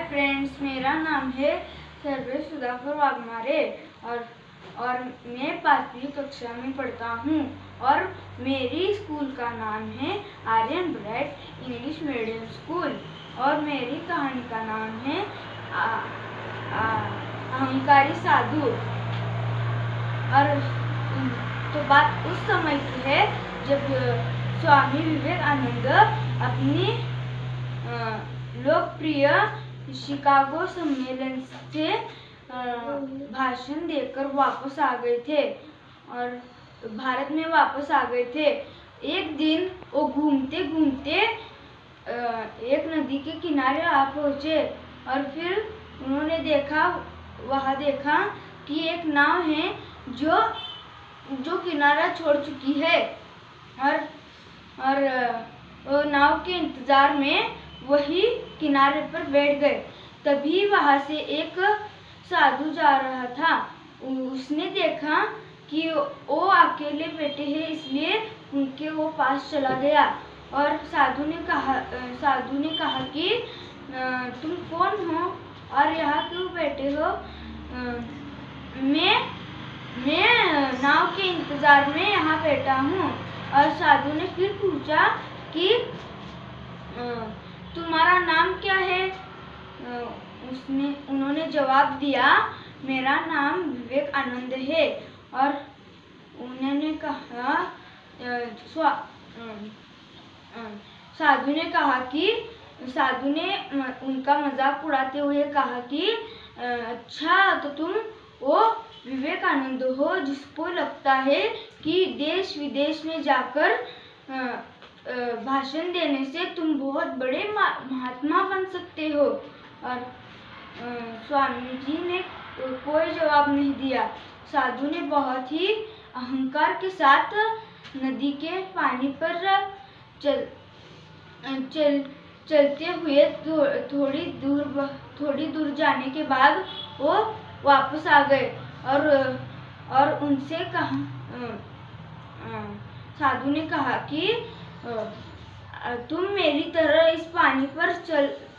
Friends, मेरा नाम है सर्वेश सुधाकर वाघमारे और मैं 5वीं कक्षा में पढ़ता हूँ और मेरी स्कूल का नाम है Aryan Bright English Medium School और मेरी कहानी का नाम है अहंकारी साधु। और तो बात उस समय की है जब स्वामी विवेकानंद अपनी लोकप्रिय शिकागो सम्मेलन से भाषण देकर वापस आ गए थे और भारत में वापस आ गए थे। एक दिन वो घूमते घूमते एक नदी के किनारे आ पहुँचे और फिर उन्होंने वहाँ देखा कि एक नाव है जो किनारा छोड़ चुकी है और नाव के इंतजार में वही किनारे पर बैठ गए। तभी वहाँ से एक साधु जा रहा था। उसने देखा कि वो अकेले बैठे हैं, इसलिए उनके वो पास चला गया और साधु ने कहा कि तुम कौन हो और यहाँ क्यों बैठे हो? मैं नाव के इंतजार में यहाँ बैठा हूँ। और साधु ने फिर पूछा कि तुम्हारा नाम क्या है? उन्होंने जवाब दिया, मेरा नाम विवेकानंद है। और उन्होंने कहा साधु ने उनका मजाक उड़ाते हुए कहा कि अच्छा, तो तुम वो विवेकानंद हो जिसको लगता है कि देश विदेश में जाकर भाषण देने से तुम बहुत बड़े महात्मा बन सकते हो। और स्वामी जी ने कोई जवाब नहीं दिया। साधु ने बहुत ही अहंकार के साथ नदी के पानी पर चलते हुए थोड़ी दूर जाने के बाद वो वापस आ गए और उनसे साधु ने कहा कि तुम मेरी तरह इस पानी पर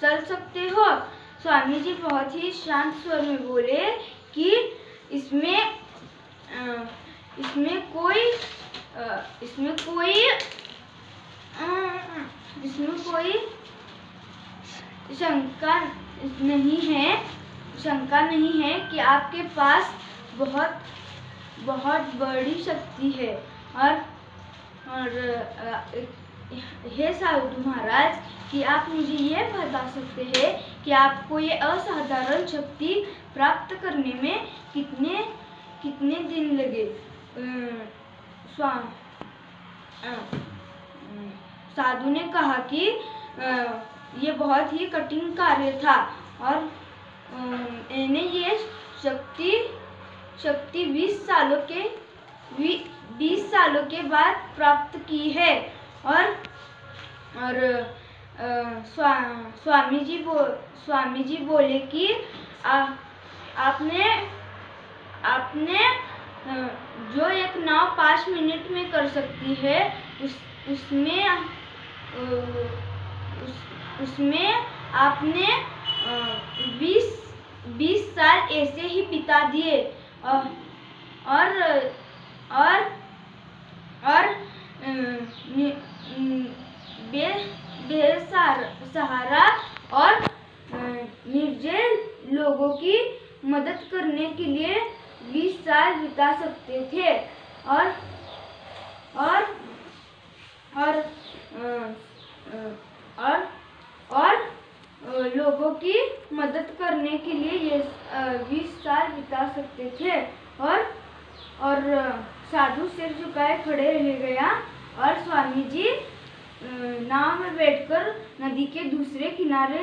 चल सकते हो? स्वामी जी बहुत ही शांत स्वर में बोले कि इसमें कोई शंका नहीं है कि आपके पास बहुत बड़ी शक्ति है। और हे साधु महाराज, कि आप मुझे ये बता सकते हैं कि आपको ये असाधारण शक्ति प्राप्त करने में कितने दिन लगे? साधु ने कहा कि ये बहुत ही कठिन कार्य था और मैंने ये शक्ति 20 सालों के बाद प्राप्त की है। और स्वामी जी बोले कि आपने जो एक नाव 5 मिनट में कर सकती है उसमें आपने 20 साल ऐसे ही बिता दिए और बेसहारा और निर्जन लोगों की मदद करने के लिए 20 साल बिता सकते थे लोगों की मदद करने के लिए ये 20 साल बिता सकते थे। और साधु सिर झुकाए खड़े रह गया और स्वामी जी नाव में बैठकर नदी के दूसरे किनारे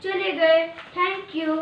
चले गए। Thank you.